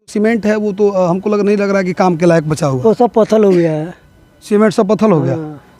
Cement है वो तो हमको नहीं लग रहा है कि काम के लायक बचा हुआ। वो सब पत्थर हो गया है, सीमेंट सब पत्थर हो गया,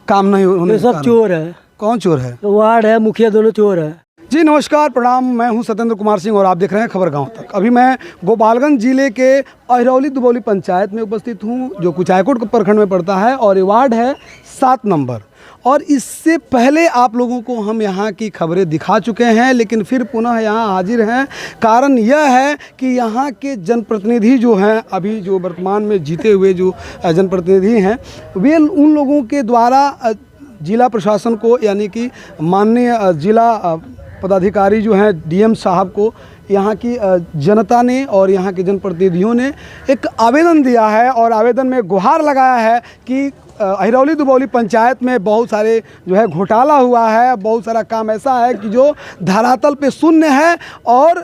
काम नहीं होने ये सब चोर है। कौन चोर है? वार्ड है, मुखिया दोनों चोर है। जी नमस्कार, प्रणाम। मैं हूं सत्येंद्र कुमार सिंह और आप देख रहे हैं खबर गांव तक। अभी मैं गोपालगंज जिले के अहिरौली दुबौली पंचायत में उपस्थित हूं, जो कुचायकोट प्रखंड में पड़ता है और ये वार्ड है 7 नंबर। और इससे पहले आप लोगों को हम यहाँ की खबरें दिखा चुके हैं, लेकिन फिर पुनः यहाँ हाजिर हैं। कारण यह है कि यहाँ के जनप्रतिनिधि जो हैं, अभी जो वर्तमान में जीते हुए जो जनप्रतिनिधि हैं, वे उन लोगों के द्वारा जिला प्रशासन को, यानी कि माननीय जिला पदाधिकारी जो हैं डीएम साहब को, यहाँ की जनता ने और यहाँ के जनप्रतिनिधियों ने एक आवेदन दिया है और आवेदन में गुहार लगाया है कि अहिरौली दुबौली पंचायत में बहुत सारे जो है घोटाला हुआ है, बहुत सारा काम ऐसा है कि जो धरातल पे शून्य है और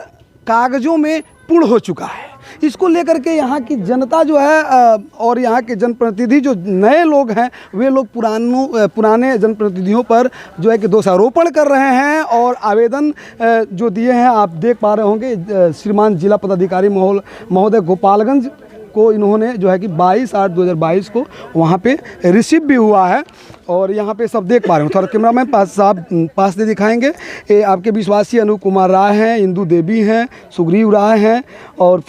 कागज़ों में पूर्ण हो चुका है। इसको लेकर के यहाँ की जनता जो है और यहाँ के जनप्रतिनिधि जो नए लोग हैं, वे लोग पुराने जनप्रतिनिधियों पर जो है कि दोषारोपण कर रहे हैं और आवेदन जो दिए हैं आप देख पा रहे होंगे। श्रीमान जिला पदाधिकारी महोदय गोपालगंज को इन्होंने जो है कि 22/8/2022 को वहाँ पे रिसीव भी हुआ है और यहाँ पे सब देख पा रहे हो। थोड़ा कैमरामैन पास से दिखाएंगे। ये आपके विश्वासी अनूप कुमार राय हैं, इंदू देवी हैं, सुग्रीव राय हैं और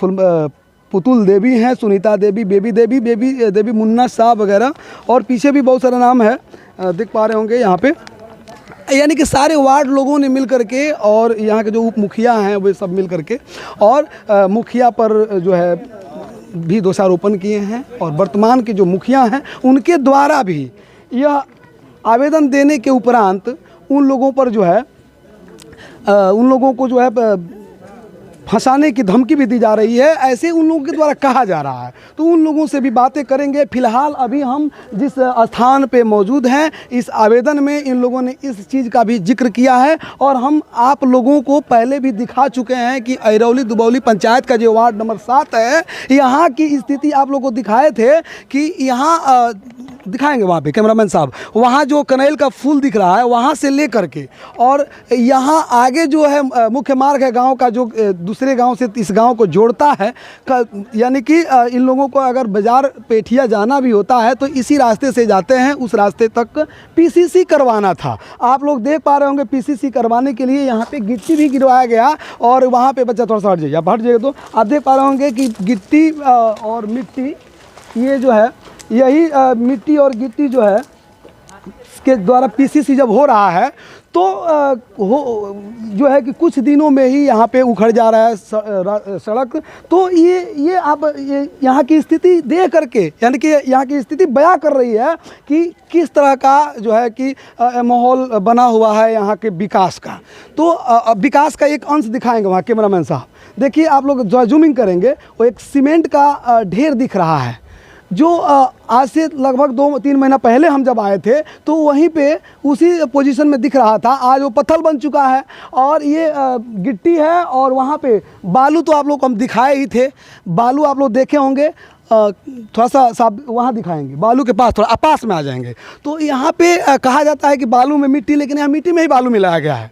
पुतुल देवी हैं, सुनीता देवी, बेबी देवी, मुन्ना साहब वगैरह, और पीछे भी बहुत सारा नाम है, देख पा रहे होंगे यहाँ पे। यानी कि सारे वार्ड लोगों ने मिल करके और यहाँ के जो उप मुखिया हैं वे सब मिल करके और मुखिया पर जो है भी दोषारोपण किए हैं और वर्तमान के जो मुखिया हैं उनके द्वारा भी यह आवेदन देने के उपरांत उन लोगों पर जो है उन लोगों को जो है फंसाने की धमकी भी दी जा रही है, ऐसे उन लोगों के द्वारा कहा जा रहा है। तो उन लोगों से भी बातें करेंगे। फिलहाल अभी हम जिस स्थान पे मौजूद हैं, इस आवेदन में इन लोगों ने इस चीज़ का भी जिक्र किया है और हम आप लोगों को पहले भी दिखा चुके हैं कि अहिरौली दुबौली पंचायत का जो वार्ड नंबर 7 है, यहाँ की स्थिति आप लोगों को दिखाए थे कि यहाँ दिखाएंगे वहाँ पे कैमरामैन साहब, वहाँ जो कनेल का फूल दिख रहा है वहाँ से ले करके और यहाँ आगे जो है मुख्य मार्ग है गांव का, जो दूसरे गांव से इस गांव को जोड़ता है। यानी कि इन लोगों को अगर बाज़ार पेठिया जाना भी होता है तो इसी रास्ते से जाते हैं। उस रास्ते तक पीसीसी करवाना था। आप लोग देख पा रहे होंगे पीसीसी करवाने के लिए यहाँ पे गिट्टी भी गिरवाया गया और वहाँ पे बच्चा थोड़ा सा हट जाइए तो आप देख पा रहे होंगे कि गिट्टी और मिट्टी, ये जो है यही मिट्टी और गिट्टी जो है के द्वारा पीसीसी जब हो रहा है तो जो है कि कुछ दिनों में ही यहाँ पे उखड़ जा रहा है सड़क। तो ये आप यहाँ की स्थिति देख करके, यानी कि यहाँ की स्थिति बयां कर रही है कि किस तरह का जो है कि माहौल बना हुआ है यहाँ के विकास का। तो विकास का एक अंश दिखाएंगे वहाँ कैमरामैन साहब। देखिए आप लोग जो जूमिंग करेंगे, वो एक सीमेंट का ढेर दिख रहा है जो आज से लगभग 2-3 महीना पहले हम जब आए थे तो वहीं पे उसी पोजीशन में दिख रहा था। आज वो पत्थर बन चुका है और ये गिट्टी है और वहाँ पे बालू तो आप लोग को हम दिखाए ही थे। बालू आप लोग देखे होंगे, थोड़ा सा वहाँ दिखाएंगे, बालू के पास थोड़ा पास में आ जाएंगे। तो यहाँ पे कहा जाता है कि बालू में मिट्टी, लेकिन यहाँ मिट्टी में ही बालू मिलाया गया है।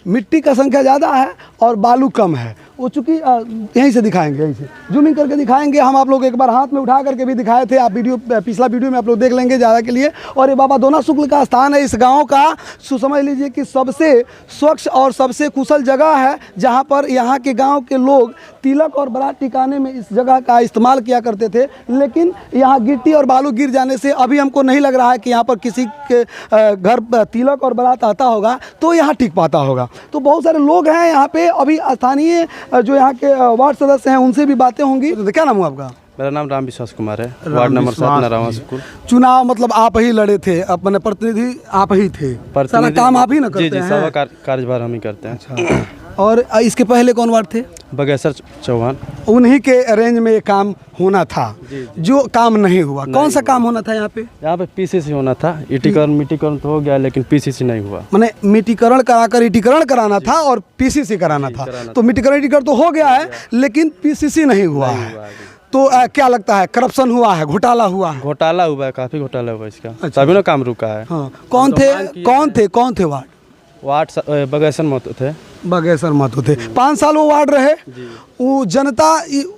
मिट्टी का संख्या ज़्यादा है और बालू कम है। वो चूँकि यहीं से दिखाएंगे, यहीं से जूमिंग करके दिखाएंगे। हम आप लोग एक बार हाथ में उठा करके भी दिखाए थे, आप पिछला वीडियो में आप लोग देख लेंगे ज़्यादा के लिए। और ये बाबा दोना शुक्ल का स्थान है इस गांव का। समझ लीजिए कि सबसे स्वच्छ और सबसे कुशल जगह है, जहां पर यहाँ के गांव के लोग तिलक और बारात टिकाने में इस जगह का इस्तेमाल किया करते थे। लेकिन यहाँ गिट्टी और बालू गिर जाने से अभी हमको नहीं लग रहा है कि यहाँ पर किसी के घर तिलक और बारात आता होगा तो यहाँ टिक पाता होगा। तो बहुत सारे लोग हैं यहाँ पे। अभी स्थानीय जो यहाँ के वार्ड सदस्य हैं उनसे भी बातें होंगी। तो क्या नाम हुआ आपका? मेरा नाम राम विश्वास कुमार है, वार्ड नंबर 7 नरावा स्कूल। चुनाव मतलब आप ही लड़े थे, अपने प्रतिनिधि आप ही थे, सारा काम आप ही ना करते हैं? जी, सारा कार्यभार हम ही करते हैं। अच्छा। और इसके पहले कौन वार्ड थे? बगेसर चौहान। उन्हीं के रेंज में ये काम होना था। जो काम नहीं हुआ, कौन सा काम होना था यहाँ पे? यहाँ पे पीसीसी होना था। मिट्टीकरण तो हो गया लेकिन पीसीसी नहीं हुआ। मैंने मिट्टीकरण कराकर ईटीकरण कराना था और पीसीसी कराना था। तो मिट्टीकरण तो हो गया है लेकिन पीसीसी नहीं हुआ है। तो क्या लगता है, करप्शन हुआ है, घोटाला हुआ है? घोटाला हुआ है, काफी घोटाला हुआ इसका। अच्छा। तभी ना काम रुका है। हाँ। कौन थे वार्ड? वार्ड बगैसन मत थे। बगैसर महतो थे। 5 साल वो वार्ड रहे, वो जनता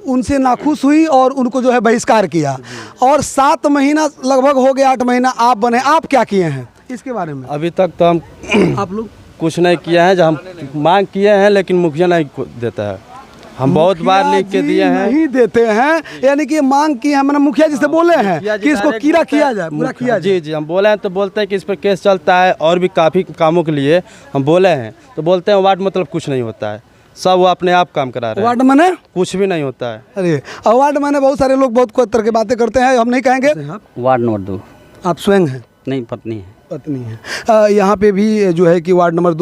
उनसे नाखुश हुई और उनको जो है बहिष्कार किया, और 7 महीना लगभग हो गया, 8 महीना आप बने, आप क्या किए हैं इसके बारे में? अभी तक तो हम आप लोग कुछ नहीं किया है, जो हम मांग किए हैं लेकिन मुखिया नहीं देता है। हम बहुत बार लिख के दिए हैं, नहीं देते हैं, यानी कि मांग की है, मैंने मुखिया जी से बोले हैं कि इसको कीड़ा किया जाए, पूरा किया जाए। जी हम बोले हैं तो बोलते हैं कि इस पर केस चलता है, और भी काफ़ी कामों के लिए हम बोले हैं तो बोलते हैं वार्ड मतलब कुछ नहीं होता है, सब वो अपने आप काम करा रहे हैं, वार्ड मैंने कुछ भी नहीं होता है। अरे वार्ड मैंने बहुत सारे लोग बहुत तरह की बातें करते हैं, हम नहीं कहेंगे। Ward number 2। आप स्वयं हैं? नहीं, पत्नी है। पत्नी है। यहाँ पे भी जो है कि वार्ड नंबर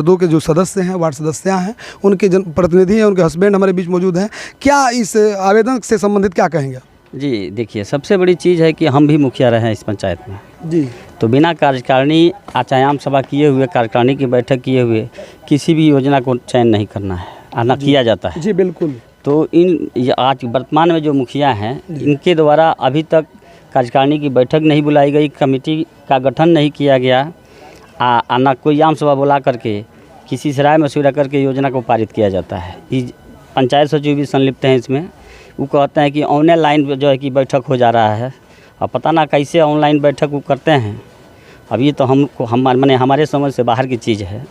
2 के जो सदस्य हैं, वार्ड सदस्य हैं, उनके प्रतिनिधि हैं, उनके हस्बैंड हमारे बीच मौजूद हैं। क्या इस आवेदन से संबंधित क्या कहेंगे? जी देखिए, सबसे बड़ी चीज़ है कि हम भी मुखिया रहे हैं इस पंचायत में जी, तो बिना कार्यकारिणी चाहे आम सभा किए हुए, कार्यकारिणी की बैठक किए हुए किसी भी योजना को चयन नहीं करना है, आना किया जाता है। जी बिल्कुल। तो आज वर्तमान में जो मुखिया हैं, इनके द्वारा अभी तक कार्यकारिणी की बैठक नहीं बुलाई गई, कमेटी का गठन नहीं किया गया, ना कोई आम सभा बुला करके किसी से राय मशविरा करके योजना को पारित किया जाता है। पंचायत सचिव भी संलिप्त हैं इसमें। वो कहते हैं कि ऑनलाइन जो है कि बैठक हो जा रहा है, अब पता ना कैसे ऑनलाइन बैठक वो करते हैं। अब ये तो माने हमारे समझ से बाहर की चीज़ है।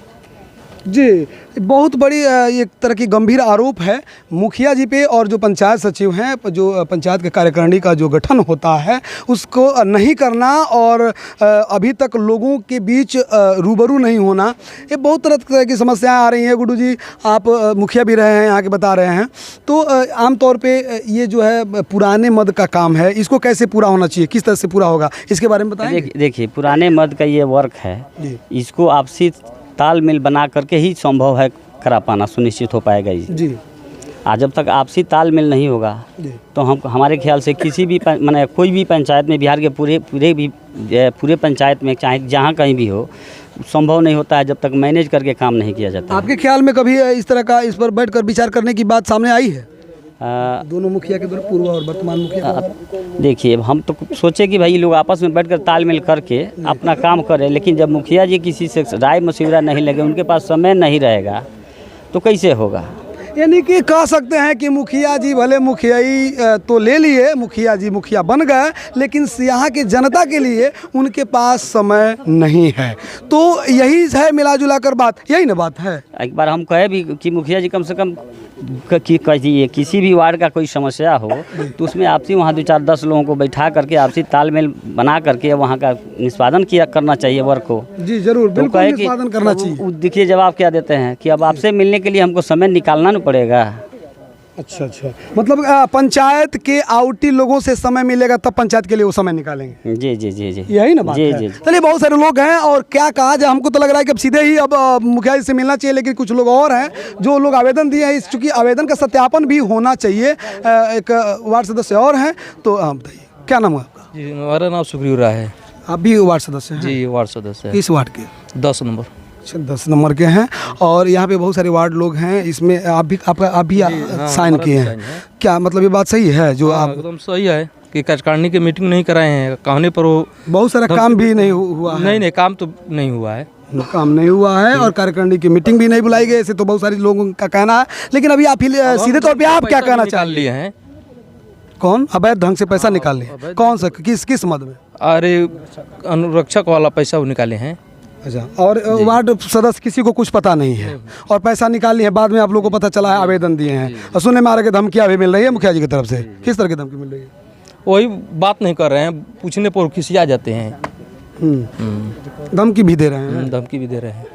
जी, बहुत बड़ी एक तरह की गंभीर आरोप है मुखिया जी पे, और जो पंचायत सचिव हैं, जो पंचायत के कार्यकारिणी का जो गठन होता है उसको नहीं करना, और अभी तक लोगों के बीच रूबरू नहीं होना, ये बहुत तरह की समस्याएं आ रही हैं। गुड्डू जी, आप मुखिया भी रहे हैं, यहाँ के बता रहे हैं, तो आमतौर पे ये जो है पुराने मद का काम है, इसको कैसे पूरा होना चाहिए, किस तरह से पूरा होगा, इसके बारे में बताएं। देखिए, पुराने मद का ये वर्क है, इसको आपसी तालमेल बना करके ही संभव है करा पाना, सुनिश्चित हो पाएगा जी। आज जब तक आपसी तालमेल नहीं होगा तो हम हमारे ख्याल से किसी भी माने कोई भी पंचायत में, बिहार के पूरे पंचायत में चाहे जहाँ कहीं भी हो, संभव नहीं होता है जब तक मैनेज करके काम नहीं किया जाता। आपके ख्याल में कभी इस तरह का, इस पर बैठकर विचार करने की बात सामने आई है? दोनों मुखिया के द्वारा, पूर्व और वर्तमान मुखिया? देखिए, हम तो सोचे कि भाई लोग आपस में बैठकर तालमेल करके अपना काम करें, लेकिन जब मुखिया जी किसी से राय मशविरा नहीं लगे, उनके पास समय नहीं रहेगा, तो कैसे होगा? यानी कि कह सकते हैं कि मुखिया जी भले मुखियाई तो ले लिए, मुखिया जी मुखिया बन गए, लेकिन यहाँ के जनता के लिए उनके पास समय नहीं है। तो यही है मिला जुला कर बात, यही ना बात है। एक बार हम कहे भी कि मुखिया जी कम से कम कहिए किसी भी वार्ड का कोई समस्या हो तो उसमें आपसी वहाँ 2-4-10 लोगों को बैठा करके आपसी तालमेल बना करके वहाँ का निष्पादन करना चाहिए वर्क को। जी जरूर, बिल्कुल निष्पादन करना चाहिए। देखिए, जवाब क्या देते हैं कि अब आपसे मिलने के लिए हमको समय निकालना नहीं पड़ेगा। अच्छा, मतलब पंचायत के आउटी लोगों से समय मिलेगा तब पंचायत के लिए वो समय निकालेंगे। जी जी जी जी, यही ना बात है। जी। चलिए, बहुत सारे लोग हैं, और क्या कहा जाए, हमको तो लग रहा है कि अब सीधे ही अब मुखिया जी से मिलना चाहिए, लेकिन कुछ लोग और हैं जो लोग आवेदन दिए हैं, चूँकि आवेदन का सत्यापन भी होना चाहिए। एक वार्ड सदस्य और हैं, तो बताइए क्या नाम है आपका? जी, हमारा नाम सुग्रीव राय है। आप भी वार्ड सदस्य हैं? जी, वार्ड सदस्य है। किस वार्ड के? 10 नंबर। 10 नंबर के हैं, और यहाँ पे बहुत सारे वार्ड लोग हैं, इसमें आप भी साइन किए हैं। क्या मतलब ये बात सही है जो आप? एकदम सही है कि कार्यकारिणी की मीटिंग नहीं कराए हैं, कहने पर वो बहुत सारा काम भी नहीं हुआ है। नहीं, काम तो नहीं हुआ है, काम नहीं हुआ है, और कार्यकारिणी की मीटिंग भी नहीं बुलाई गई, ऐसे तो बहुत सारे लोगों का कहना है। लेकिन अभी आप ही सीधे तौर पे आप क्या कहना चाह लिए हैं? कौन अवैध ढंग से पैसा निकाल लिए? कौन सा, किस मद में? अरे, अनुरक्षक वाला पैसा वो निकाले हैं। अच्छा, और वार्ड सदस्य किसी को कुछ पता नहीं है, और पैसा निकाल लिए, बाद में आप लोगों को पता चला है, आवेदन दिए हैं, और सुनने में आ रहा है कि धमकियाँ भी मिल रही है मुखिया जी की तरफ से। किस तरह की धमकी मिल रही है? वही बात नहीं कर रहे हैं, पूछने पर खिसिया जाते हैं। धमकी भी दे रहे हैं? धमकी भी दे रहे हैं।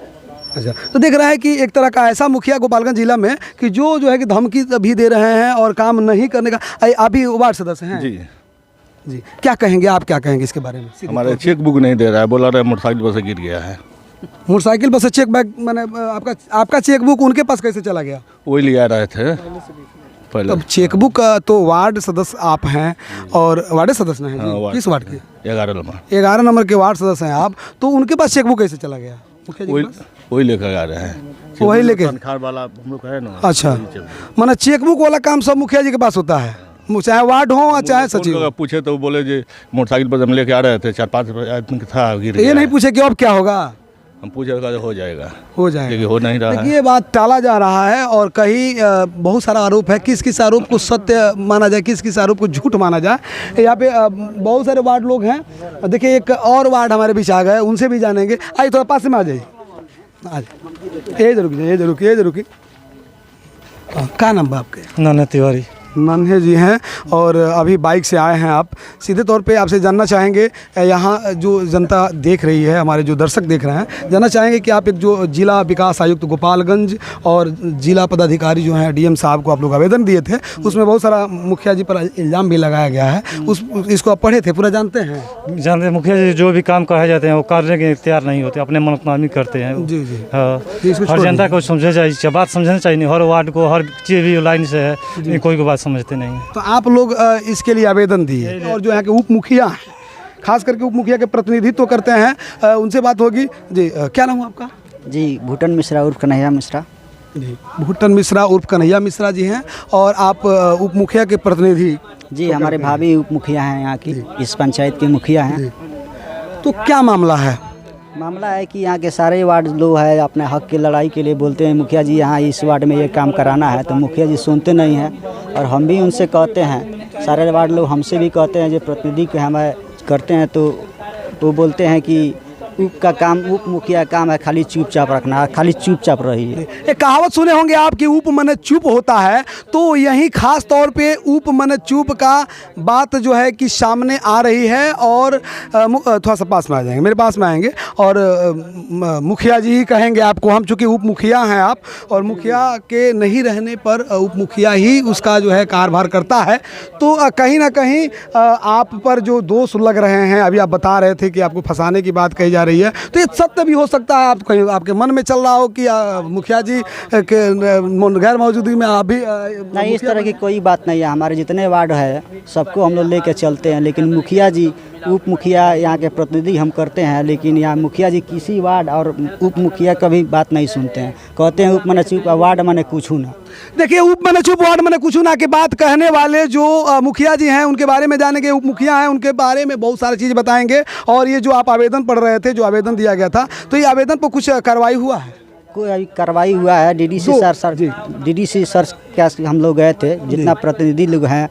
अच्छा, तो देख रहा है कि एक तरह का ऐसा मुखिया गोपालगंज जिला में कि जो है कि धमकी भी दे रहे हैं और काम नहीं करने का। आप भी वार्ड सदस्य हैं? जी, क्या कहेंगे, आप क्या कहेंगे इसके बारे में? हमारे चेक बुक नहीं दे रहा है, बोला रहा है मोटरसाइकिल पर से गिर गया है। मोटरसाइकिल पर से चेक बैग, मैंने आपका चेक बुक उनके पास कैसे चला गया? वही ले आ रहे थे पहले। तब चेक बुक तो वार्ड सदस्य आप हैं, और वार्ड सदस्य हैं जी? हाँ, किस वार्ड के? 11 नंबर के वार्ड सदस्य हैं आप, तो उनके पास चेक बुक कैसे चला गया? वही लेकर आ रहे हैं, वही लेके वाला हम लोग है ना। अच्छा, माना चेक बुक वाला काम सब मुखिया जी के पास होता है, चाहे वार्ड हो चाहे सचिव? पूछे तो बोले जी मोटरसाइकिल पर हम लेके आ रहे थे, 4-5 आदमी था, गिर ये नहीं पूछे कि अब क्या होगा? हम पूछ रहे हो जाएगा, हो जाएगा, लेकिन हो नहीं रहा देखिए है। ये बात टाला जा रहा है और कहीं बहुत सारा आरोप है, किस किस आरोप को सत्य माना जाए, किस किस आरोप को झूठ माना जाए। यहाँ पे बहुत सारे वार्ड लोग हैं। देखिए एक और वार्ड हमारे बीच आ गए, उनसे भी जानेंगे। आइए थोड़ा पास में आ जाइए, आ जाइए, ये जरूर क्या नाम है आपके? नन्हे तिवारी। नन्हे जी हैं और अभी बाइक से आए हैं। आप सीधे तौर पे आपसे जानना चाहेंगे, यहाँ जो जनता देख रही है, हमारे जो दर्शक देख रहे हैं, जानना चाहेंगे कि आप एक जो जिला विकास आयुक्त गोपालगंज और जिला पदाधिकारी जो हैं डीएम साहब को आप लोग आवेदन दिए थे, उसमें बहुत सारा मुखिया जी पर इल्ज़ाम भी लगाया गया है। इसको आप पढ़े थे, पूरा जानते हैं? जानते, मुखिया जी जो भी काम कहे जाते हैं वो करने के तैयार नहीं होते, अपने मनमानी करते हैं। जी जी हाँ, इसको हर छोड़ जनता को समझना चाहिए, बात समझना चाहिए। नहीं हर वार्ड को हर चीज़ भी लाइन से है, कोई को बात समझते नहीं है। तो आप लोग इसके लिए आवेदन दिए और जो यहाँ के उप मुखिया हैं, खास करके उप मुखिया के प्रतिनिधित्व करते हैं, उनसे बात होगी। जी क्या नाम है आपका? जी भूटन मिश्रा उर्फ कन्हैया मिश्रा। जी भूटन मिश्रा उर्फ कन्हैया मिश्रा जी हैं और आप उप मुखिया के प्रतिनिधि? जी हमारे भाभी उप मुखिया हैं, यहाँ की इस पंचायत के मुखिया हैं। तो क्या मामला है? मामला है कि यहाँ के सारे वार्ड लोग हैं अपने हक की लड़ाई के लिए बोलते हैं, मुखिया जी यहाँ इस वार्ड में ये काम कराना है, तो मुखिया जी सुनते नहीं हैं। और हम भी उनसे कहते हैं, सारे वार्ड लोग हमसे भी कहते हैं जो प्रतिनिधि के हम करते हैं, तो वो बोलते हैं कि उप मुखिया काम है खाली चुपचाप रखना, खाली चुपचाप रहिए। एक कहावत सुने होंगे आप कि उप मन चुप होता है, तो यही खास तौर पे उप मन चुप का बात जो है कि सामने आ रही है। और थोड़ा सा पास में आ जाएंगे, मेरे पास में आएंगे और मुखिया जी ही कहेंगे आपको हम, चूँकि उप मुखिया हैं आप, और मुखिया के नहीं रहने पर उप मुखिया ही उसका जो है कारभार करता है। तो कहीं ना कहीं आप पर जो दोष लग रहे हैं, अभी आप बता रहे थे कि आपको फंसाने की बात कही जा रही है, तो ये सत्य भी हो सकता है। आप कहीं आपके मन में चल रहा हो कि मुखिया जी के गैर मौजूदगी में आप भी नहीं, इस तरह की कोई बात नहीं है। हमारे जितने वार्ड है सबको हम लोग लेके चलते हैं, लेकिन मुखिया जी उप मुखिया यहाँ के प्रतिनिधि हम करते हैं, लेकिन यहाँ मुखिया जी किसी वार्ड और उप मुखिया कभी बात नहीं सुनते हैं। कहते हैं उप मने चुप, वार्ड मने कुछ ना। देखिए उप मने चुप, वार्ड मने कुछ ना के बात कहने वाले जो मुखिया जी हैं उनके बारे में जानेंगे, उप मुखिया हैं उनके बारे में बहुत सारी चीज़ बताएंगे। और ये जो आप आवेदन पढ़ रहे थे, जो आवेदन दिया गया था, तो ये आवेदन पर कुछ कार्रवाई हुआ है? कोई कार्रवाई हुआ है? डीडीसी सर क्या हम लोग गए थे, जितना प्रतिनिधि लोग हैं,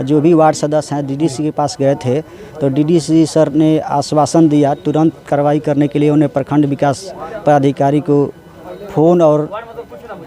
जो भी वार्ड सदस्य हैं, डीडीसी के पास गए थे, तो डीडीसी सर ने आश्वासन दिया तुरंत कार्रवाई करने के लिए। उन्हें प्रखंड विकास पदाधिकारी को फ़ोन और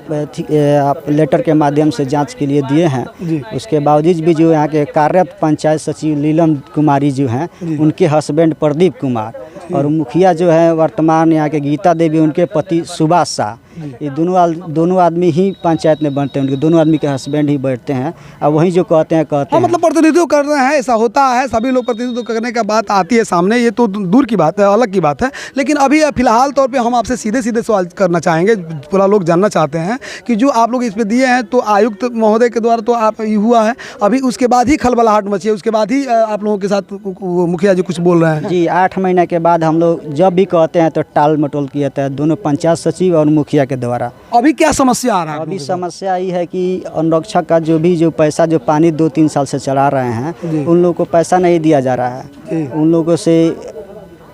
लेटर के माध्यम से जांच के लिए दिए हैं। उसके बावजूद भी जो यहाँ के कार्यरत पंचायत सचिव लीलम कुमारी जो हैं, उनके हस्बैंड प्रदीप कुमार, और मुखिया जो है वर्तमान यहाँ के गीता देवी, उनके पति सुभाष शाह, ये दोनों आदमी ही पंचायत में बनते हैं, उनके दोनों आदमी के हस्बैंड ही बैठते हैं। अब वही जो कहते हैं मतलब प्रतिनिधित्व कर रहे हैं, ऐसा होता है, सभी लोग प्रतिनिधित्व करने का बात आती है सामने, ये तो दूर की बात है, अलग की बात है। लेकिन अभी फिलहाल तौर पे हम आपसे सीधे सवाल करना चाहेंगे, पूरा लोग जानना चाहते हैं कि जो आप लोग इस पे दिए हैं, तो आयुक्त महोदय के द्वारा तो आप ये हुआ है, अभी उसके बाद ही खलबलाहट मची है, उसके बाद ही आप लोगों के साथ मुखिया जी कुछ बोल रहे हैं? जी 8 महीने के बाद हम लोग जब भी कहते हैं तो टाल मटोल किया जाता है, दोनों पंचायत सचिव और मुखिया के द्वारा। अभी क्या समस्या आ रहा है? अभी समस्या ये है कि अनुरक्षक का जो पैसा जो पानी 2-3 साल से चला रहे हैं, उन लोगों को पैसा नहीं दिया जा रहा है। उन लोगों से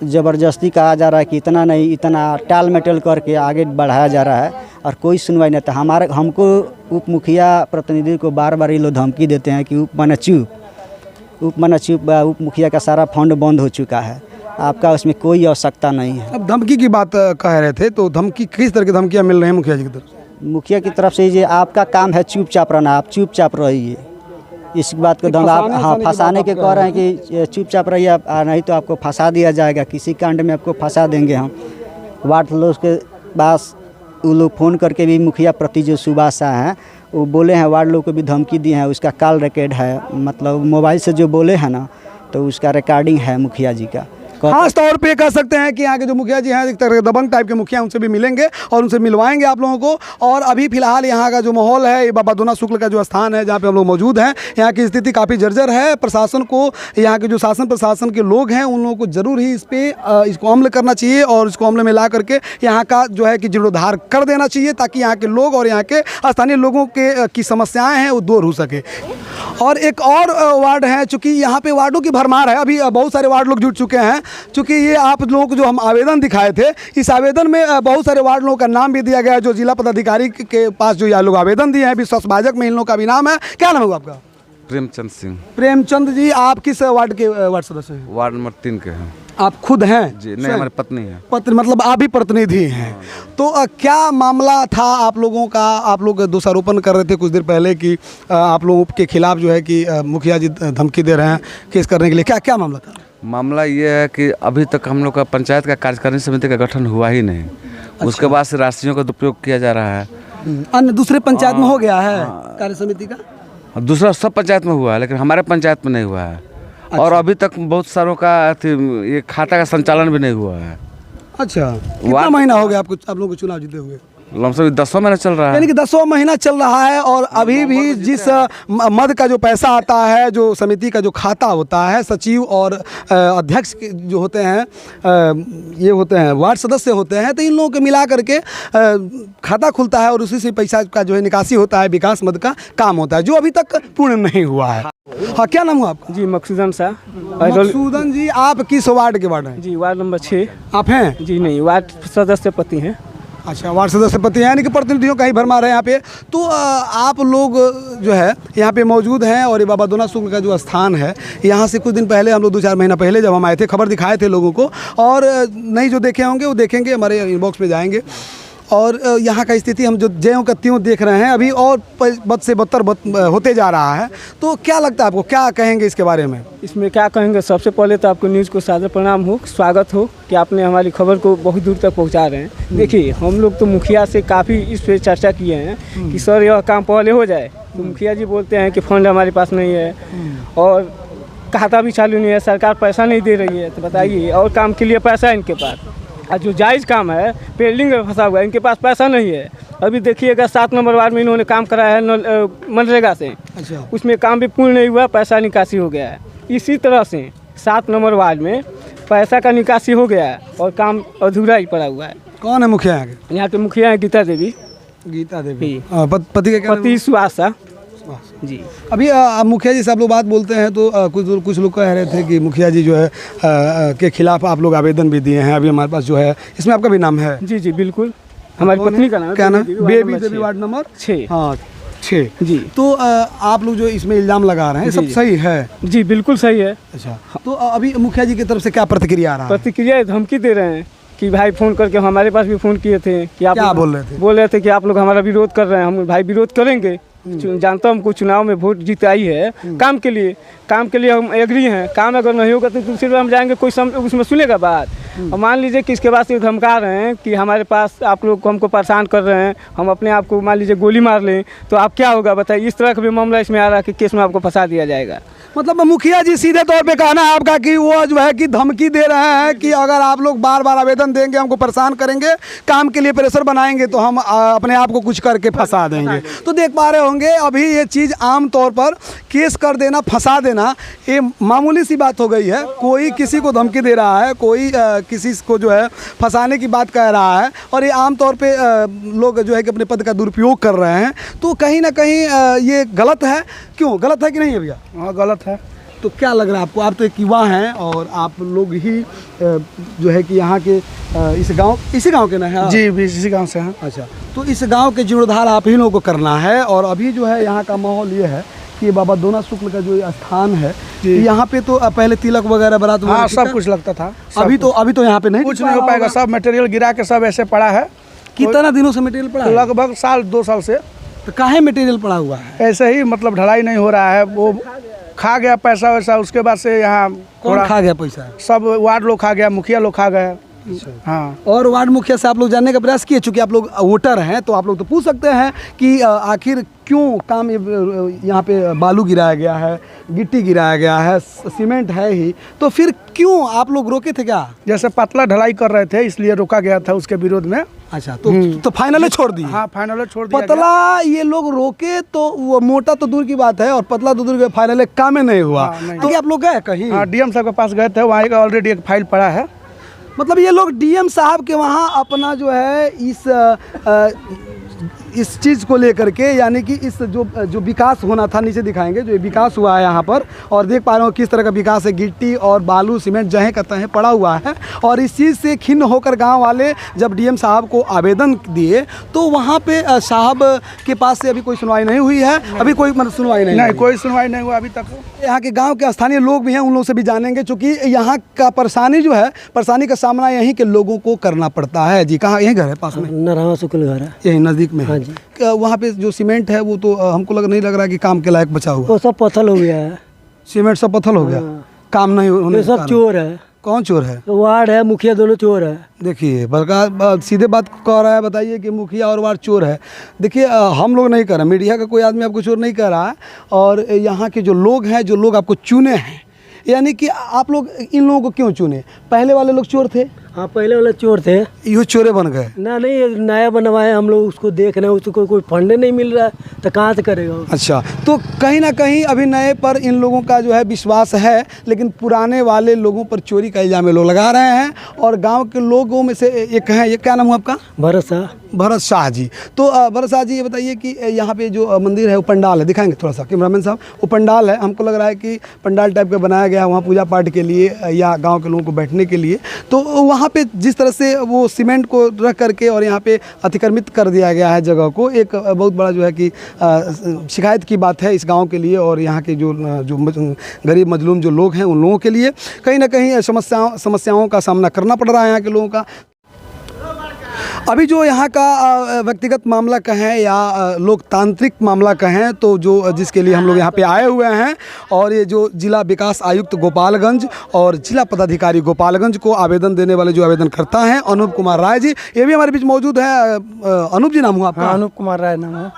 ज़बरदस्ती कहा जा रहा है कि इतना नहीं, इतना टाल मटोल करके आगे बढ़ाया जा रहा है, और कोई सुनवाई नहीं था। हमको उप मुखिया प्रतिनिधि को बार बार ये लोग धमकी देते हैं कि उप मने चुप, उप मुखिया का सारा फंड बंद हो चुका है, आपका उसमें कोई आवश्यकता नहीं है। अब धमकी की बात कह रहे थे, तो धमकी किस तरह की धमकियाँ मिल रही हैं मुखिया जी की तरफ से? मुखिया की तरफ से ये आपका काम है चुपचाप रहना, आप चुपचाप रहिए, इस बात को आप फंसाने के कह रहे हैं कि चुपचाप रहिए, नहीं तो आपको फंसा दिया जाएगा, किसी कांड में आपको फंसा देंगे हम। वार्ड लोग के पास वो लोग फ़ोन करके भी मुखिया प्रति जो सुभाष शाह हैं, वो बोले हैं, वार्ड लोग को भी धमकी दी है, उसका कॉल रिकॉर्ड है, मतलब मोबाइल से जो बोले हैं ना, तो उसका रिकॉर्डिंग है मुखिया जी का। खास तौर पे कह सकते हैं कि यहाँ के जो मुखिया जी हैं, एक तरह के दबंग टाइप के मुखिया, उनसे भी मिलेंगे और उनसे मिलवाएंगे आप लोगों को। और अभी फिलहाल यहाँ का जो माहौल है, बाबा दोना शुक्ल का जो स्थान है जहाँ पे हम लोग मौजूद हैं, यहाँ की स्थिति काफ़ी जर्जर है। प्रशासन को, यहाँ के जो शासन प्रशासन के लोग हैं, उन लोगों को ज़रूर ही इसको अमल करना चाहिए और इसको अमल में ला करके यहाँ का जो है कि जीर्णोद्धार कर देना चाहिए, ताकि यहाँ के लोग और यहाँ के स्थानीय लोगों के की समस्याएँ हैं वो दूर हो सके। और एक और वार्ड है, चूँकि यहाँ पे वार्डों की भरमार है, अभी बहुत सारे वार्ड लोग जुट चुके हैं, चूँकि ये आप लोगों को जो हम आवेदन दिखाए थे, इस आवेदन में बहुत सारे वार्ड लोगों का नाम भी दिया गया है, जो जिला पदाधिकारी के पास जो ये लोग आवेदन दिए हैं, विश्वासभाजक में इन लोगों का भी नाम है। क्या नाम होगा आपका? प्रेमचंद सिंह। प्रेमचंद जी, आप किस वार्ड के वार्ड सदस्य हैं? वार्ड नंबर 3 के हैं आप खुद हैं? जी नहीं, हमारी पत्नी है। पत्र मतलब आप भी प्रतिनिधि हैं। तो क्या मामला था आप लोगों का? आप लोग दोषारोपण कर रहे थे कुछ देर पहले कि आप लोगों के खिलाफ जो है कि मुखिया जी धमकी दे रहे हैं केस करने के लिए। क्या क्या मामला था? मामला ये है कि अभी तक हम लोग का पंचायत का कार्यकारिणी समिति का गठन हुआ ही नहीं। उसके बाद से राशियों का दुरुपयोग किया जा रहा है। अन्य दूसरे पंचायत में हो गया है कार्य समिति का? दूसरा सब पंचायत में हुआ है, लेकिन हमारे पंचायत में नहीं हुआ है। और अभी तक बहुत सारों का ये खाता का संचालन भी नहीं हुआ है। अच्छा, कितना महीना हो गया आपको, आप लोगों को चुनाव जीते हुए? लमसम 10वां महीना चल रहा है। यानी कि 10वां महीना चल रहा है और अभी भी जिस मद का जो पैसा आता है, जो समिति का जो खाता होता है, सचिव और अध्यक्ष जो होते हैं, ये होते हैं वार्ड सदस्य होते हैं, तो इन लोगों को मिला करके खाता खुलता है और उसी से पैसा का जो है निकासी होता है, विकास मद का काम होता है, जो अभी तक पूर्ण नहीं हुआ है। हाँ, क्या नाम हुआ आपका? जी मकसूदन शाह। मकसूदन जी, आप किस वार्ड के वार्ड हैं? जी वार्ड नंबर 6। आप हैं? जी नहीं, वार्ड सदस्य पति हैं। अच्छा, वार्ड सदस्य पति हैं, यानी कि प्रतिनिधियों का ही भरमार है यहाँ पे। तो आप लोग जो है यहाँ पे मौजूद हैं और ये बाबा दोना शुक्ल का जो स्थान है, यहाँ से कुछ दिन पहले हम लोग 2-4 महीना पहले जब हम आए थे, खबर दिखाए थे लोगों को, और नहीं जो देखे होंगे वो देखेंगे, हमारे इनबॉक्स पे जाएंगे। और यहाँ का स्थिति हम जो ज्यों का त्यों देख रहे हैं अभी, और बद से बदतर होते जा रहा है। तो क्या लगता है आपको, क्या कहेंगे इसके बारे में? इसमें क्या कहेंगे, सबसे पहले तो आपको न्यूज़ को सादर प्रणाम हो, स्वागत हो कि आपने हमारी खबर को बहुत दूर तक पहुंचा रहे हैं। देखिए, हम लोग तो मुखिया से काफ़ी इस पर चर्चा किए हैं कि सर यह काम पहले हो जाए, तो मुखिया जी बोलते हैं कि फंड हमारे पास नहीं है और खाता भी चालू नहीं है, सरकार पैसा नहीं दे रही है। तो बताइए, और काम के लिए पैसा है इनके पास, और जो जायज़ काम है पेंडिंग में फंसा हुआ है, इनके पास पैसा नहीं है। अभी देखिएगा 7 नंबर वार्ड में इन्होंने काम कराया है मनरेगा से। अच्छा। उसमें काम भी पूर्ण नहीं हुआ, पैसा निकासी हो गया है। इसी तरह से 7 नंबर वार्ड में पैसा का निकासी हो गया है और काम अधूरा ही पड़ा हुआ है। कौन है मुखिया यहाँ के? मुखिया है गीता देवी। गीता देवी। पति का क्या? पति सुहास जी। अभी मुखिया जी से आप लोग बात बोलते हैं तो कुछ लोग कह रहे थे कि मुखिया जी जो है के खिलाफ आप लोग आवेदन भी दिए हैं। अभी हमारे पास जो है, इसमें आपका भी नाम है? जी जी बिल्कुल, हमारी पत्नी का नाम है। क्या नाम? बेबी देवी, वार्ड नंबर 6। हाँ 6 जी। तो आप लोग जो इसमें इल्ज़ाम लगा रहे हैं, सब सही है? जी बिल्कुल सही है। अच्छा, तो अभी मुखिया जी की तरफ से क्या प्रतिक्रिया आ रहा है? प्रतिक्रिया धमकी दे रहे हैं कि भाई फ़ोन करके, हमारे पास भी फ़ोन किए थे कि आप क्या बोल रहे थे? बोल रहे थे कि आप लोग हमारा विरोध कर रहे हैं। हम भाई विरोध करेंगे, जानता हूँ हमको चुनाव में वोट जिताई है काम के लिए हम एग्री हैं। काम अगर नहीं होगा तो दूसरी बार हम जाएंगे, कोई उसमें सुनेगा बात। और मान लीजिए कि इसके बाद से धमका रहे हैं कि हमारे पास आप लोग हमको परेशान कर रहे हैं, हम अपने आप को मान लीजिए गोली मार लें तो आप क्या होगा बताइए। इस तरह का भी मामला इसमें आ रहा है कि केस में आपको फंसा दिया जाएगा। मतलब मुखिया जी सीधे तौर पे कहना है आपका कि वो जो है कि धमकी दे रहे हैं कि अगर आप लोग बार बार आवेदन देंगे, हमको परेशान करेंगे, काम के लिए प्रेशर बनाएंगे, तो हम अपने आप को कुछ करके फंसा देंगे। तो देख पा रहे होंगे अभी ये चीज़ आम तौर पर केस कर देना, फंसा देना, ये मामूली सी बात हो गई है। कोई किसी को धमकी दे रहा है, कोई किसी को जो है फंसाने की बात कह रहा है, और ये आम तौर पे लोग जो है कि अपने पद का दुरुपयोग कर रहे हैं। तो कहीं ना कहीं ये गलत है। क्यों गलत है कि नहीं है भैया? हाँ गलत है। तो क्या लग रहा है आपको? आप तो एक युवा हैं और आप लोग ही जो है कि यहाँ के इसी गांव के ना है? जी भी इसी गांव से हैं। अच्छा, तो इस गांव के जीर्णोद्धार आप ही लोगों को करना है। और अभी जो है यहाँ का माहौल ये है कि बाबा दोना शुक्ल का जो स्थान है, यहाँ पे तो पहले तिलक वगैरह बारात हाँ सब कुछ लगता था। अभी तो यहाँ पे नहीं कुछ नहीं हो पाएगा। सब मटेरियल गिरा के सब ऐसे पड़ा है। कितना दिनों से मटेरियल पड़ा है? लगभग 1-2 साल से। तो काहे मटेरियल पड़ा हुआ है? ऐसे ही, मतलब ढलाई नहीं हो रहा है। वो खा गया पैसा वैसा, उसके बाद से यहाँ कौन खा गया पैसा? सब वार्ड लोग खा गया, मुखिया लोग खा गए। हाँ, और वार्ड मुखिया से आप लोग जानने का प्रयास किए? चूँकि आप लोग वोटर हैं तो आप लोग तो पूछ सकते हैं कि आखिर क्यों काम यहाँ पे बालू गिराया गया है, गिट्टी गिराया गया है, सीमेंट है ही, तो फिर क्यों आप लोग रोके थे क्या? जैसे पतला ढलाई कर रहे थे इसलिए रोका गया था उसके विरोध में। अच्छा, तो फाइनल छोड़ दी? हाँ फाइनल छोड़ दिया। पतला ये लोग रोके तो वो मोटा तो दूर की बात है, और पतला तो दूर की, फाइनल काम नहीं हुआ। तो आप लोग गए कहीं? हाँ डीएम साहब के पास गए थे, वहाँ का ऑलरेडी एक फाइल पड़ा है। मतलब ये लोग डीएम साहब के वहाँ अपना जो है इस चीज़ को लेकर के, यानी कि इस जो विकास होना था, नीचे दिखाएंगे जो विकास हुआ है यहाँ पर, और देख पा रहे हो किस तरह का विकास है। गिट्टी और बालू सीमेंट जहें कहते हैं पड़ा हुआ है, और इस चीज़ से खिन्न होकर गांव वाले जब डीएम साहब को आवेदन दिए तो वहाँ पे साहब के पास से अभी कोई सुनवाई नहीं हुई है। अभी कोई मतलब सुनवाई नहीं कोई सुनवाई नहीं हुआ अभी तक। यहाँ के गांव के स्थानीय लोग भी हैं, उन लोगों से भी जानेंगे, क्योंकि यहाँ का परेशानी जो है, परेशानी का सामना यहीं के लोगों को करना पड़ता है। जी कहाँ, यहीं घर है पास में? नरहा शुक्ल घर है, यहीं नज़दीक में। हाँ जी। वहाँ पे जो सीमेंट है वो तो हमको नहीं लग रहा कि काम के लायक बचा हुआ। वो सब पत्थर हो गया है, सीमेंट सब पत्थर हो गया, काम नहीं होने। सब चोर है। कौन चोर है? वार्ड है, मुखिया दोनों चोर है। देखिए बड़का सीधे बात कह रहा है, बताइए कि मुखिया और वार्ड चोर है। देखिए हम लोग नहीं कह रहे, मीडिया का कोई आदमी आपको चोर नहीं कह रहा है, और यहाँ के जो लोग हैं, जो लोग आपको चुने हैं, यानी कि आप लोग इन लोगों को क्यों चुने? पहले वाले लोग चोर थे? हाँ, पहले वाले चोर थे, यो चोरे बन गए ना? नहीं, नया बनवाए हम लोग, उसको देख रहे हैं, उसको कोई फंड नहीं मिल रहा है तो कहाँ से करेगा? अच्छा, तो कहीं ना कहीं अभी नए पर इन लोगों का जो है विश्वास है, लेकिन पुराने वाले लोगों पर चोरी का इल्ज़ाम लोग लगा रहे हैं। और गांव के लोगों में से एक हैं, ये क्या नाम हुआ आपका? भरत शाह जी। तो भरत शाह जी, ये बताइए कि यहाँ पे जो मंदिर है वो पंडाल है, दिखाएंगे थोड़ा सा कैमरामैन साहब? वो पंडाल है, हमको लग रहा है कि पंडाल टाइप का बनाया गया है वहाँ पूजा पाठ के लिए या गाँव के लोगों को बैठने के लिए। तो वहाँ पे जिस तरह से वो सीमेंट को रख करके और यहाँ पे अतिक्रमित कर दिया गया है जगह को, एक बहुत बड़ा जो है कि शिकायत की बात है इस गांव के लिए, और यहाँ के जो गरीब मजलूम जो लोग हैं उन लोगों के लिए कहीं ना कहीं समस्याओं का सामना करना पड़ रहा है यहाँ के लोगों का। अभी जो यहाँ का व्यक्तिगत मामला कहें या लोकतांत्रिक मामला कहें, तो जो जिसके लिए हम लोग यहाँ पे आए हुए हैं, और ये जो जिला विकास आयुक्त गोपालगंज और जिला पदाधिकारी गोपालगंज को आवेदन देने वाले जो आवेदन करता हैं अनूप कुमार राय जी, ये भी हमारे बीच मौजूद हैं। अनूप जी नाम हुआ आपका? अनूप कुमार राय नाम है।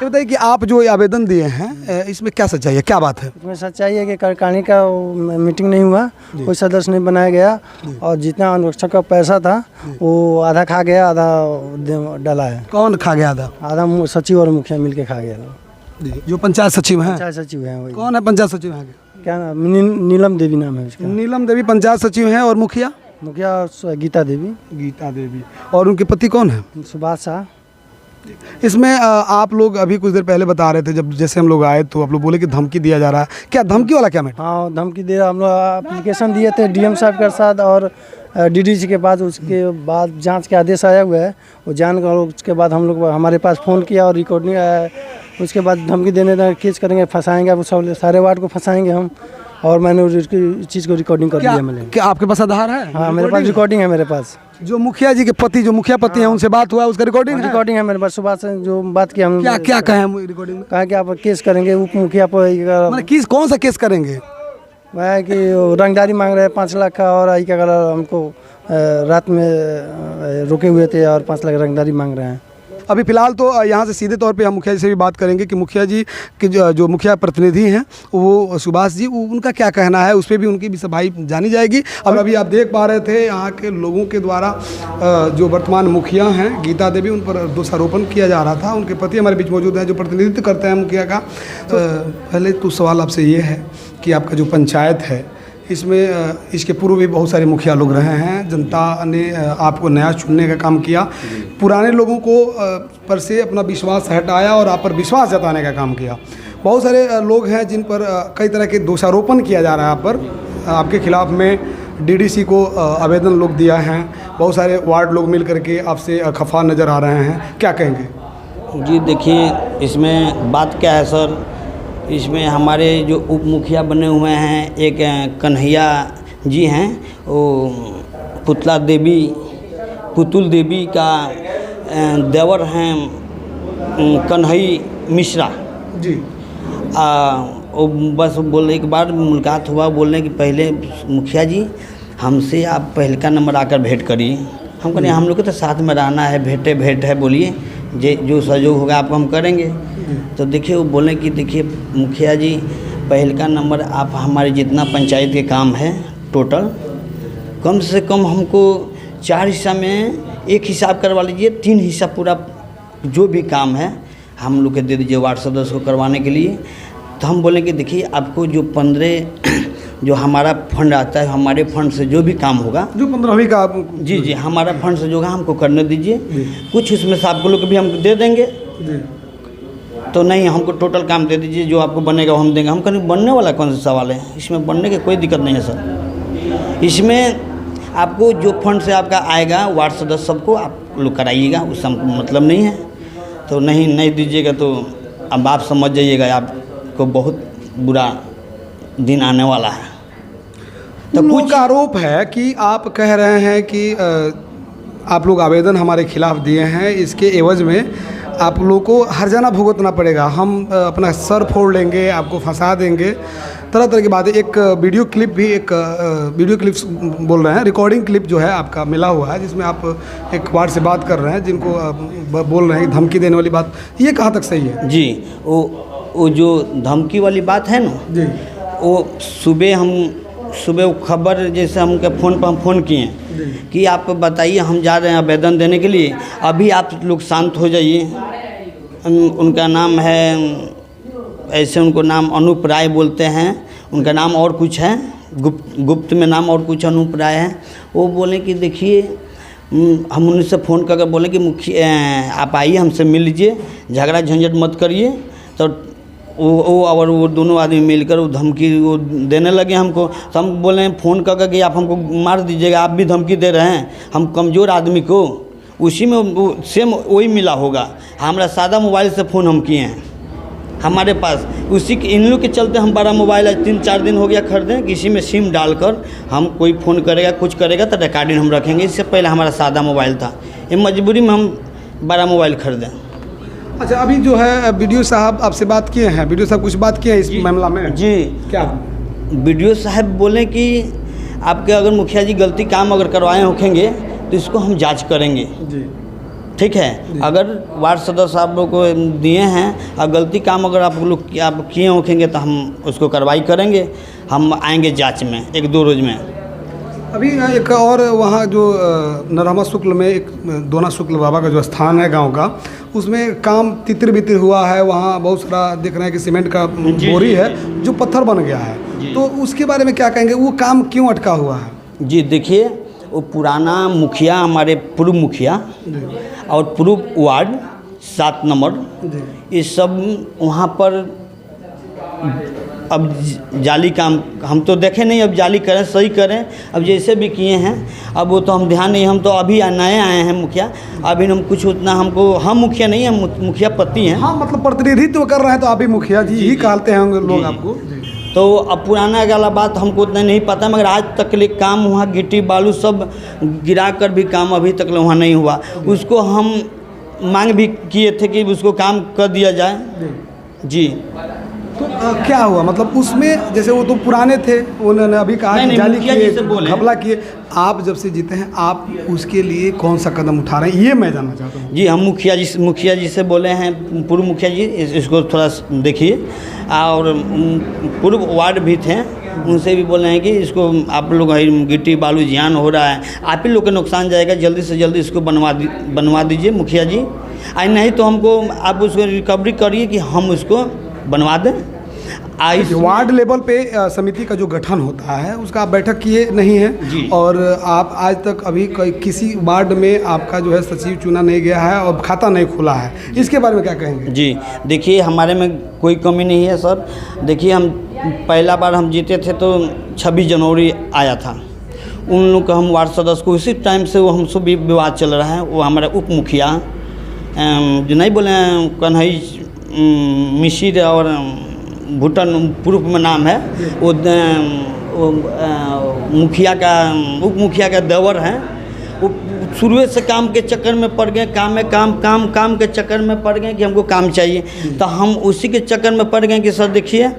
ये बताइए कि आप जो आवेदन दिए हैं, इसमें क्या सच्चाई है, क्या बात है? इसमें सच्चाई है कि कार्यकारिणी का मीटिंग नहीं हुआ, कोई सदस्य नहीं बनाया गया, और जितना अनुरक्षक का पैसा था वो आधा खा गया, आधा डाला है। कौन खा गया आधा? आधा सचिव और मुखिया मिलके खा गया। जो पंचायत सचिव हैं? पंचायत सचिव हैं वही। कौन है पंचायत सचिव यहाँ के? क्या नाम? नीलम देवी नाम है उसका। नीलम देवी पंचायत सचिव हैं। और मुखिया? मुखिया गीता देवी। और उनके पति कौन है? सुभाष शाह। इसमें आप लोग अभी कुछ देर पहले बता रहे थे, जब जैसे हम लोग आए तो आप लोग बोले कि धमकी दिया जा रहा है, क्या धमकी वाला क्या मैटर? हाँ, धमकी दे रहा। हम लोग एप्लीकेशन दिए थे डीएम साहब के साथ और डीडीसी के पास, उसके बाद जांच के आदेश आया हुआ है, वो जान कर उसके बाद हम लोग हमारे पास फ़ोन किया और रिकॉर्डिंग, उसके बाद धमकी देने केस करेंगे, फंसाएंगे, वो सब सारे वार्ड को फंसाएंगे हम। और मैंने उसकी चीज़ को रिकॉर्डिंग कर दिया मैंने। क्या आपके पास आधार है? हाँ, मेरे पास रिकॉर्डिंग है मेरे पास। जो मुखिया जी के पति, जो मुखिया पति हैं, उनसे बात हुआ, उसका रिकॉर्डिंग है मेरे पास। सुबह से जो बात की हम, क्या कहे रिकॉर्डिंग में? कहा कि आप केस करेंगे उप मुखिया पर। किस कौन सा केस करेंगे? वह कि रंगदारी मांग रहे हैं 5 लाख का, और आई क्या कर हमको रात में रुके हुए थे और 5 लाख रंगदारी मांग रहे हैं। अभी फ़िलहाल तो यहाँ से सीधे तौर पे हम मुखिया जी से भी बात करेंगे कि मुखिया जी के जो मुखिया प्रतिनिधि हैं वो सुभाष जी, उनका क्या कहना है, उस पर भी उनकी भी सफाई जानी जाएगी। अब अभी आप देख पा रहे थे यहाँ के लोगों के द्वारा जो वर्तमान मुखिया हैं गीता देवी, उन पर दोषारोपण किया जा रहा था। उनके पति हमारे बीच मौजूद हैं जो प्रतिनिधित्व करते हैं मुखिया का। पहले तो सवाल आपसे ये है कि आपका जो पंचायत है इसमें इसके पूर्व भी बहुत सारे मुखिया लोग रहे हैं, जनता ने आपको नया चुनने का काम किया, पुराने लोगों को पर से अपना विश्वास हटाया और आप पर विश्वास जताने का काम किया। बहुत सारे लोग हैं जिन पर कई तरह के दोषारोपण किया जा रहा है आप पर, आपके खिलाफ में डीडीसी को आवेदन लोग दिया है, बहुत सारे वार्ड लोग मिल करके आपसे खफा नज़र आ रहे हैं, क्या कहेंगे? जी देखिए, इसमें बात क्या है सर, इसमें हमारे जो उप मुखिया बने हुए हैं, एक कन्हैया जी हैं, वो पुतुल देवी का देवर हैं कन्हई मिश्रा जी। वो बस बोले, एक बार मुलाकात हुआ, बोलने कि पहले मुखिया जी हमसे आप पहले का नंबर आकर भेंट करिए। हम कहें हम लोग को तो साथ में रहना है, भेंट है, बोलिए जो सहयोग होगा आपको हम करेंगे। तो देखिए वो बोले कि देखिए मुखिया जी पहल का नंबर आप हमारे जितना पंचायत के काम है टोटल कम से कम हमको 4 हिस्सा में 1 हिसाब करवा लीजिए, 3 हिस्सा पूरा जो भी काम है हम लोग के दे दीजिए वार्ड सदस्य को करवाने के लिए। तो हम बोले कि देखिए आपको जो 15 जो हमारा फंड आता है, हमारे फंड से जो भी काम होगा, जो 15वीं का जी हमारा फंड से जो होगा हमको करने दीजिए, कुछ उसमें से आपको लोग भी हम दे देंगे तो नहीं, हमको टोटल काम दे दीजिए, जो आपको बनेगा वो हम देंगे। हम कहीं बनने वाला कौन सा सवाल है, इसमें बनने की कोई दिक्कत नहीं है सर। इसमें आपको जो फंड से आपका आएगा वार्ड सदस्य सबको आप लोग कराइएगा, उससे हमको मतलब नहीं है। तो नहीं दीजिएगा तो अब आप समझ जाइएगा, आपको बहुत बुरा दिन आने वाला है। तो कुछ आरोप है कि आप कह रहे हैं कि आप लोग आवेदन हमारे खिलाफ दिए हैं, इसके एवज में आप लोगों को हर्जाना भुगतना पड़ेगा, हम अपना सर फोड़ लेंगे, आपको फंसा देंगे, तरह तरह की बातें। एक वीडियो क्लिप बोल रहे हैं, रिकॉर्डिंग क्लिप जो है आपका मिला हुआ है, जिसमें आप एक वार्ड से बात कर रहे हैं, जिनको बोल रहे हैं धमकी देने वाली बात, ये कहाँ तक सही है? जी, वो जो धमकी वाली बात है ना जी, वो सुबह वो खबर जैसे हमके फ़ोन पर हम फ़ोन किए कि आप बताइए हम जा रहे हैं आवेदन देने के लिए, अभी आप लोग शांत हो जाइए। उनका नाम है, ऐसे उनको नाम अनूप राय बोलते हैं, उनका नाम और कुछ है, गुप्त में नाम और कुछ अनूप राय है। वो बोले कि देखिए, हम उनसे फ़ोन करके बोले कि मुखिया आप आइए हमसे मिल लीजिए, झगड़ा झंझट मत करिए। तो वो और वो दोनों आदमी मिलकर वो धमकी वो देने लगे हमको। तो हम बोले फ़ोन करके कि आप हमको मार दीजिएगा, आप भी धमकी दे रहे हैं हम कमज़ोर आदमी को। उसी में वो सेम वही मिला होगा। हमारा सादा मोबाइल से फ़ोन हम किए हैं हमारे पास, उसी के इन लोग के चलते हम बड़ा मोबाइल आज 3-4 दिन हो गया खरीदें, कि इसी में सिम डालकर हम कोई फ़ोन करेगा कुछ करेगा तो रिकॉर्डिंग हम रखेंगे। इससे पहले हमारा सादा मोबाइल था, ये मजबूरी में हम बड़ा मोबाइल खरीदें। अच्छा, अभी जो है बीडीओ साहब आपसे बात किए हैं, बीडीओ साहब कुछ बात किए हैं इस मामला में? जी, क्या बीडीओ साहब बोले कि आपके अगर मुखिया जी गलती काम अगर करवाए होंगे तो इसको हम जांच करेंगे जी, ठीक है। अगर वार्ड सदस्य आप लोग को दिए हैं और गलती काम अगर आप लोग आप किए होंगे तो हम उसको कार्रवाई करेंगे, हम आएंगे जांच में 1-2 रोज़ में। अभी एक और वहाँ जो नरहमा शुक्ल में एक दोना शुक्ल बाबा का जो स्थान है गांव का, उसमें काम तितर बितर हुआ है, वहाँ बहुत सारा देख रहे हैं कि सीमेंट का बोरी है जो पत्थर बन गया है, तो उसके बारे में क्या कहेंगे, वो काम क्यों अटका हुआ है? जी देखिए, वो पुराना मुखिया, हमारे पूर्व मुखिया और पूर्व वार्ड 7 नंबर, ये सब वहाँ पर अब जाली काम हम तो देखे नहीं, अब जाली करें सही करें, अब जैसे भी किए हैं अब वो तो हम ध्यान नहीं, हम तो अभी नए आए हैं मुखिया, अभी हम कुछ उतना हमको, हम मुखिया नहीं हैं, मुखिया पति हैं। हाँ, मतलब प्रतिनिधित्व कर रहे हैं तो अभी मुखिया जी ही कहते हैं लोग आपको। तो अब पुराना वाला बात हमको उतना नहीं पता, मगर आज तक ले काम वहाँ गिट्टी बालू सब गिरा कर भी काम अभी तक वहाँ नहीं हुआ। उसको हम मांग भी किए थे कि उसको काम कर दिया जाए जी। तो क्या हुआ, मतलब उसमें जैसे वो तो पुराने थे, उन्होंने अभी कहा कि जाली किए, घपला किए, आप जब से जीते हैं आप उसके लिए कौन सा कदम उठा रहे हैं, ये मैं जानना चाहता हूँ। जी, हम मुखिया जी से बोले हैं, पूर्व मुखिया जी इसको थोड़ा देखिए, और पूर्व वार्ड भी थे उनसे भी बोले हैं कि इसको आप लोग गिट्टी बालू जियान हो रहा है, आप ही लोग का नुकसान जाएगा, जल्दी से जल्दी इसको बनवा दीजिए मुखिया जी, नहीं तो हमको आप उसको रिकवरी करिए कि हम उसको बनवा दें। वार्ड लेवल पे समिति का जो गठन होता है उसका आप बैठक किए नहीं है, और आप आज तक अभी किसी वार्ड में आपका जो है सचिव चुना नहीं गया है और खाता नहीं खुला है, इसके बारे में क्या कहेंगे? जी देखिए, हमारे में कोई कमी नहीं है सर। देखिए, हम पहला बार हम जीते थे तो 26 जनवरी आया था, उन लोग का हम वार्ड सदस्य को उसी टाइम से वो हमसे भी विवाद चल रहा है। वो हमारे उप मुखिया जो नहीं बोले कन्हई मिश्र और भूटान पूर्व में नाम है, वो मुखिया का उप मुखिया का देवर हैं, वो शुरू से काम के चक्कर में पड़ गए, काम के चक्कर में पड़ गए कि हमको काम चाहिए, तो हम उसी के चक्कर में पड़ गए कि सर देखिए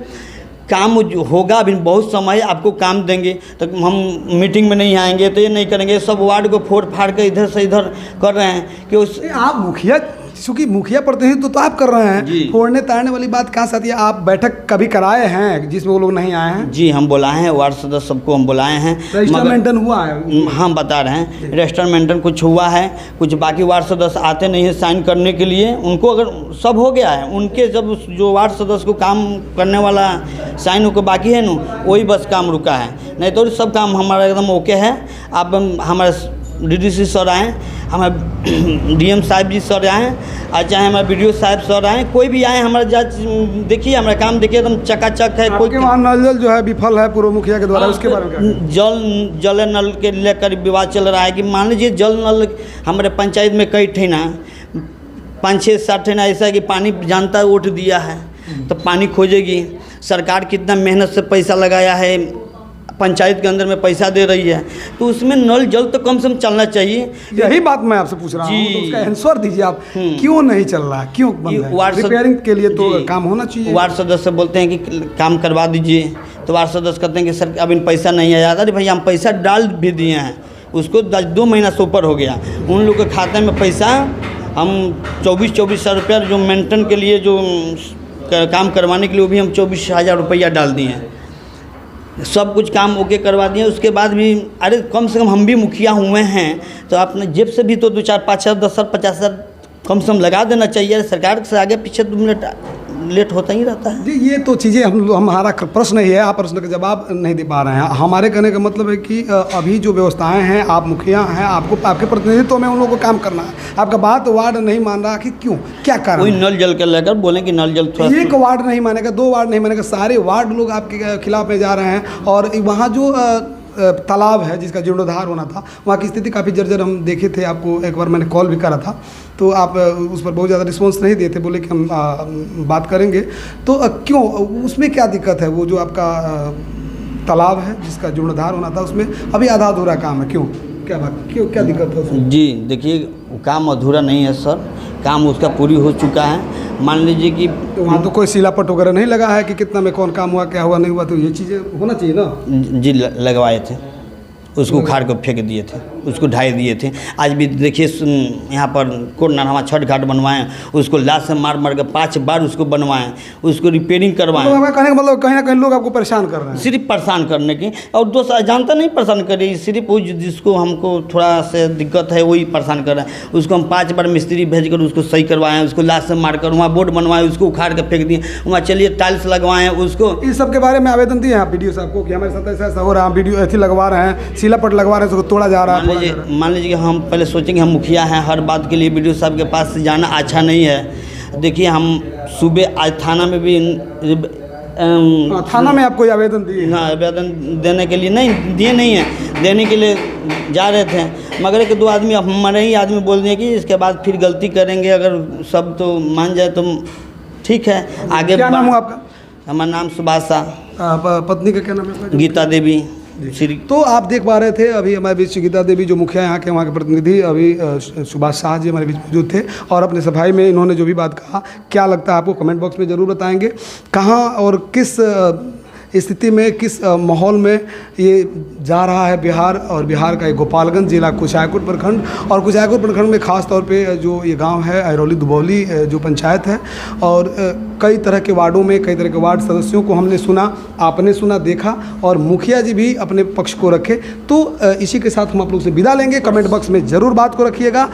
काम होगा, अभी बहुत समय आपको काम देंगे, तो हम मीटिंग में नहीं आएंगे तो ये नहीं करेंगे, सब वार्ड को फोड़ फाड़ के इधर से इधर कर रहे हैं कि उस आप मुखिया, चूँकि मुखिया प्रतिनिधित्व तो आप कर रहे हैं, फोड़ने ताड़ने वाली बात कहाँ से आती है? आप बैठक कभी कराए हैं जिसमें वो लोग नहीं आए हैं? जी, हम बुलाए हैं, वार्ड सदस्य सबको हम बुलाए हैं। रजिस्टर मेंटेन हुआ है? हम बता रहे हैं, रजिस्टर मेंटेन कुछ हुआ है, कुछ बाकी वार्ड सदस्य आते नहीं है साइन करने के लिए, उनको अगर सब हो गया है, उनके जब जो वार्ड सदस्य को काम करने वाला साइन होकर बाकी है ना, वही बस काम रुका है, नहीं तो सब काम हमारा एकदम ओके है। आप हमारे डीडीसी सर आए, हमारे डीएम साहब जी सर आए, और चाहे हमारे बीडीओ साहब सर आए, कोई भी आए, हमारा जांच देखिए, हमारा काम देखिए, एकदम चकाचक है। कोई वहाँ नल जल जो है विफल है पूर्व मुखिया के द्वारा, उसके बारे में जल नल के लेकर विवाद चल रहा है कि मान लीजिए जल नल हमारे पंचायत में कई ठे ना 5-6-7 ठे ना ऐसा है कि पानी जानता है वोट दिया है तो पानी खोजेगी। सरकार कितना मेहनत से पैसा लगाया है, पंचायत के अंदर में पैसा दे रही है, तो उसमें नल जल तो कम से कम चलना चाहिए। यही बात मैं आपसे पूछ रहा हूँ, तो उसका आंसर दीजिए आप, क्यों नहीं चल रहा, क्यों बंद है? रिपेयरिंग के लिए तो काम होना चाहिए। वार्ड सदस्य बोलते हैं कि काम करवा दीजिए, तो वार्ड सदस्य कहते हैं कि सर अब इन पैसा नहीं आया। अरे भैया हम पैसा डाल भी दिए हैं, उसको 2 महीना से ऊपर हो गया, उन लोग के खाते में पैसा हम 24,000 रुपया जो मेंटेन के लिए जो काम करवाने के लिए, वो भी हम 24,000 रुपया डाल दिए हैं। सब कुछ काम ओके करवा दिए, उसके बाद भी अरे कम से कम हम भी मुखिया हुए हैं तो अपने जेब से भी तो 2-4-5,000 10,000 50,000 कम से कम लगा देना चाहिए। सरकार से आगे पीछे 2 मिनट लेट होता ही रहता है जी। ये तो चीज़ें हमारा प्रश्न ही है, आप प्रश्न का जवाब नहीं दे पा रहे हैं। हमारे कहने का मतलब है कि अभी जो व्यवस्थाएं हैं, आप मुखिया हैं, आपको आपके प्रतिनिधित्व में उन लोगों को काम करना है, आपका बात वार्ड नहीं मान रहा कि क्यों, क्या कारण? कोई नल जल के लेकर बोले कि नल जल थोड़ा एक वार्ड नहीं मानेगा, 2 वार्ड नहीं मानेगा, सारे वार्ड लोग आपके खिलाफ में जा रहे हैं। और वहाँ जो तालाब है जिसका जीर्णोद्धार होना था, वहाँ की स्थिति काफ़ी जर्जर हम देखे थे। आपको एक बार मैंने कॉल भी करा था तो आप उस पर बहुत ज़्यादा रिस्पॉन्स नहीं देते, बोले कि हम बात करेंगे। तो क्यों, उसमें क्या दिक्कत है? वो जो आपका तालाब है जिसका जीर्णोद्धार होना था, उसमें अभी आधा अधूरा काम है, क्यों, क्या बात, क्यों, क्या दिक्कत है उसमें? जी देखिए, काम अधूरा नहीं है सर, काम उसका पूरी हो चुका है। मान लीजिए कि तो वहाँ तो कोई सिलापट वगैरह नहीं लगा है कि कितना में कौन काम हुआ, क्या हुआ, नहीं हुआ, तो ये चीज़ें होना चाहिए ना जी। लगवाए थे, उसको उखाड़ कर फेंक दिए थे, उसको ढाई दिए थे। आज भी देखिए यहाँ पर कोटनारवा छठ घाट बनवाएं, उसको लाश से मार मार के 5 बार उसको बनवाएं, उसको रिपेयरिंग करवाएं। तो कहने का मतलब कहीं ना कहीं लोग आपको परेशान कर रहे हैं, सिर्फ परेशान करने की, और दोस्त जानता नहीं परेशान कर रही, सिर्फ वो जिसको हमको थोड़ा सा दिक्कत है वही परेशान कर रहा है। उसको हम 5 बार मिस्त्री भेज कर उसको सही करवाएं, उसको लाश से मार कर वहाँ बोर्ड बनवाएं, उसको उखाड़ कर फेंक दिए, वहाँ चलिए टाइल्स लगवाएं उसको। इस सब के बारे में आवेदन दिए हैं वीडियो साहब को कि हमारे साथ ऐसा ऐसा हो रहा है, वीडियो ऐसी लगवा रहे हैं, सिलापट लगवा रहे हैं, उसको तोड़ा जा रहा है। मान लीजिए हम पहले सोचेंगे हम मुखिया हैं, हर बात के लिए वीडियो साहब के पास जाना अच्छा नहीं है। देखिए हम सुबह आज थाना में भी थाना में आपको आवेदन दिए? हाँ, आवेदन देने के लिए नहीं दिए, नहीं है देने के लिए जा रहे थे, मगर एक 2 आदमी हमारे ही आदमी बोल दिए कि इसके बाद फिर गलती करेंगे, अगर सब तो मान जाए तो ठीक है आगे। क्या नाम हुआ आपका? हमारा नाम सुभाष शाह। पत्नी का क्या नाम है? गीता देवी। तो आप देख पा रहे थे अभी हमारे बीच गीता देवी जो मुखिया यहाँ के, वहाँ के प्रतिनिधि अभी सुभाष शाह जी हमारे बीच मौजूद थे, और अपने सफाई में इन्होंने जो भी बात कहा, क्या लगता है आपको कमेंट बॉक्स में ज़रूर बताएंगे। कहाँ और किस स्थिति में, किस माहौल में ये जा रहा है बिहार, और बिहार का एक गोपालगंज जिला कुचायकोट प्रखंड, और कुचायकोट प्रखंड में ख़ास तौर पे जो ये गांव है अहिरौली दुबौली जो पंचायत है, और कई तरह के वार्डों में कई तरह के वार्ड सदस्यों को हमने सुना, आपने सुना, देखा, और मुखिया जी भी अपने पक्ष को रखे। तो इसी के साथ हम आप लोग से विदा लेंगे। कमेंट बॉक्स में ज़रूर बात को रखिएगा।